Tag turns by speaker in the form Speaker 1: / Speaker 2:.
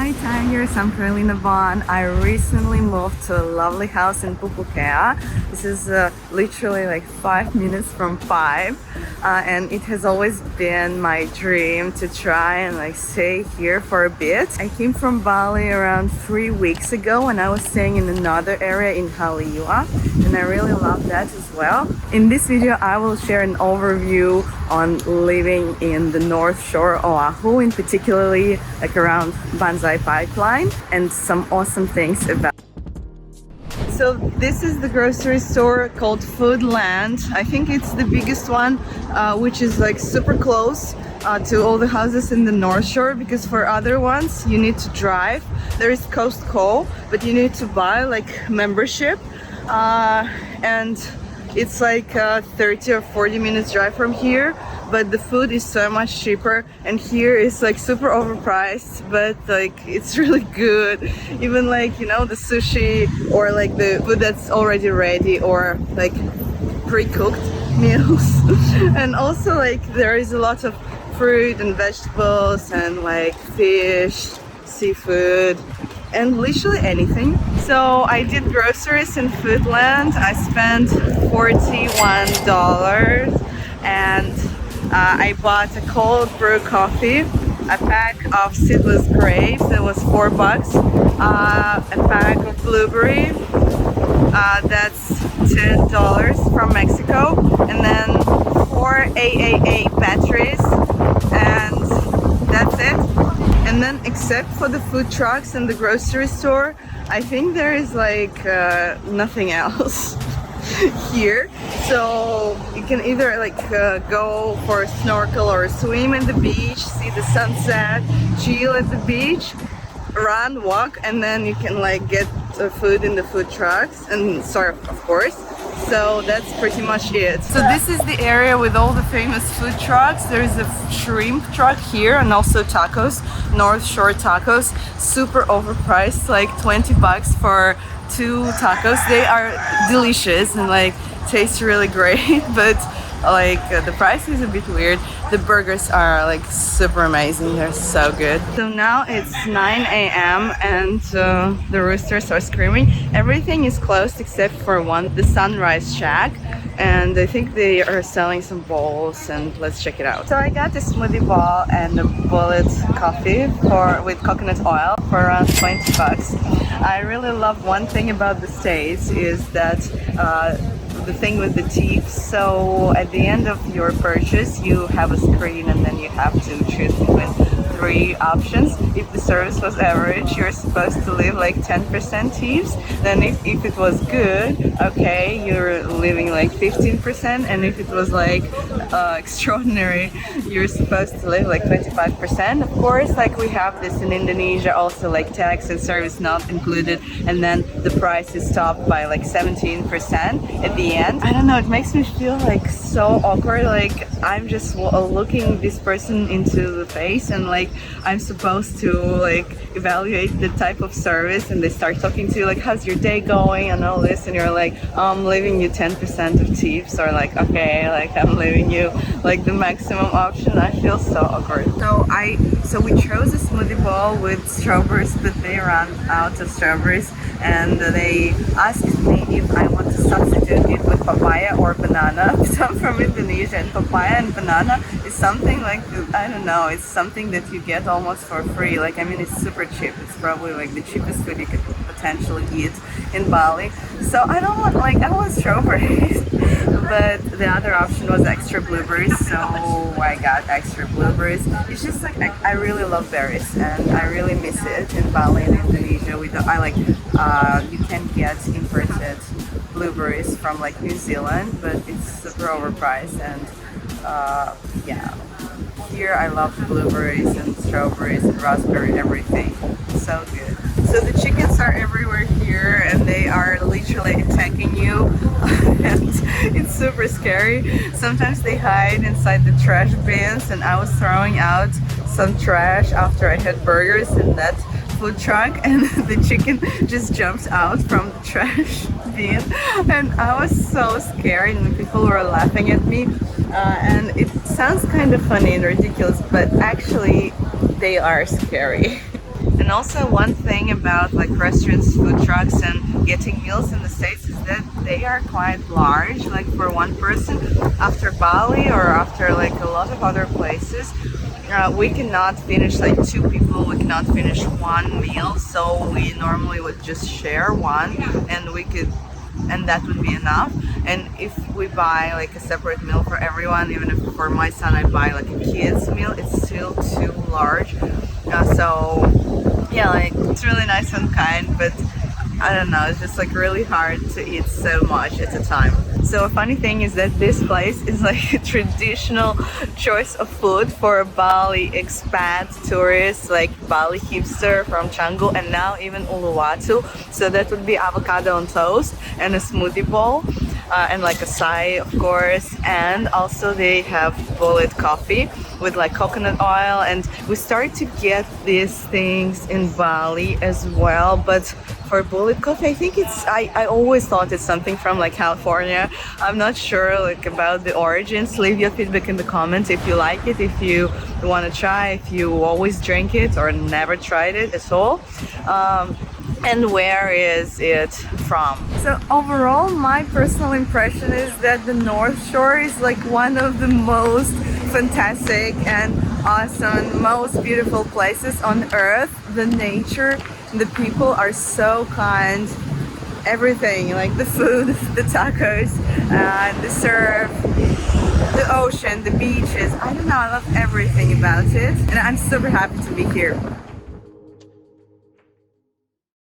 Speaker 1: Hi Tigers, I'm Carolina Vaughn. I recently moved to a lovely house in Pupukea. This is literally like 5 minutes from 5 and it has always been my dream to try and like stay here for a bit. I came from Bali around 3 weeks ago and I was staying in another area in Haliwa and I really love that as well. In this video I will share an overview on living in the North Shore of Oahu, in particularly like around Banzai Pipeline, and some awesome things about. So this is the grocery store called Foodland. I think it's the biggest one, which is like super close to all the houses in the North Shore, because for other ones you need to drive. There is Costco, but you need to buy like membership, and it's like 30 or 40 minutes drive from here, but the food is so much cheaper, and here is like super overpriced, but like it's really good. Even like, you know, the sushi or like the food that's already ready or like pre-cooked meals. And also like there is a lot of fruit and vegetables and like fish, seafood, and literally anything. So I did groceries in Foodland. I spent $41 and I bought a cold brew coffee, a pack of seedless grapes, that was $4, a pack of blueberry, that's $10 from Mexico, and then 4 AAA batteries, and that's it. And then except for the food trucks and the grocery store, I think there is like nothing else here. So you can either like go for a snorkel or swim at the beach, see the sunset, chill at the beach, run, walk, and then you can like get food in the food trucks and surf, of course. So that's pretty much it. So this is the area with all the famous food trucks. There is a shrimp truck here and also tacos, North Shore tacos, super overpriced, like $20 for 2 tacos. They are delicious and like taste really great, but like the price is a bit weird. The burgers are like super amazing, they're so good. So now it's 9 a.m. and the roosters are screaming. Everything is closed except for one, the Sunrise Shack, and I think they are selling some bowls, and let's check it out. So I got a smoothie bowl and a bullet coffee with coconut oil for around $20. I really love one thing about the States is that the thing with the tips. So at the end of your purchase you have a screen and then you have to choose between 3 options. If the service was average, you're supposed to leave like 10% tips. Then if it was good, okay, you're leaving like 15%, and if it was like extraordinary, you're supposed to leave like 25%. Of course, like we have this in Indonesia also, like tax and service not included, and then the price is stopped by like 17% at the end. I don't know, it makes me feel like so awkward, like I'm just looking this person into the face and like I'm supposed to like evaluate the type of service, and they start talking to you like, how's your day going and all this, and you're like, I'm leaving you 10% of tips, or like, okay, like I'm leaving you like the maximum option. I feel so awkward. So we chose a smoothie bowl with strawberries, but they ran out of strawberries, and they asked me if I want to substitute it with papaya or banana. So I'm from Indonesia, and papaya and banana is something like, I don't know, it's something that you get almost for free. Like, I mean, it's super cheap. It's probably like the cheapest food you could potentially eat in Bali. So I don't want, like, I want strawberries. But the other option was extra blueberries, so I got extra blueberries. It's just like I really love berries, and I really miss it in Bali and Indonesia. You can get imported blueberries from like New Zealand, but it's super overpriced, and yeah. Here I love blueberries and strawberries and raspberry, everything. So good. So the chickens are everywhere here, and they are literally attacking you, and it's super scary. Sometimes they hide inside the trash bins, and I was throwing out some trash after I had burgers in that food truck, and the chicken just jumped out from the trash bin, and I was so scared, and people were laughing at me, and it sounds kind of funny and ridiculous, but actually they are scary. And also one thing about like restaurants, food trucks, and getting meals in the States is that they are quite large. Like for one person, after Bali or after like a lot of other places, we cannot finish like two people. We cannot finish one meal, so we normally would just share one, and we could and that would be enough. And if we buy like a separate meal for everyone, even if for my son I buy like a kid's meal, it's still too large. So yeah, like it's really nice and kind, but I don't know, it's just like really hard to eat so much at a time. So a funny thing is that this place is like a traditional choice of food for Bali expat tourists, like Bali hipster from Canggu and now even Uluwatu. So that would be avocado on toast and a smoothie bowl. And like a acai, of course, and also they have bullet coffee with like coconut oil, and we started to get these things in Bali as well. But for bullet coffee, I think I always thought it's something from like California. I'm not sure like about the origins. Leave your feedback in the comments if you like it, if you want to try, if you always drink it or never tried it at all. And where is it from? So overall, my personal impression is that the North Shore is like one of the most fantastic and awesome, most beautiful places on earth. The nature, the people are so kind. Everything, like the food, the tacos, the surf, the ocean, the beaches. I don't know, I love everything about it, and I'm super happy to be here.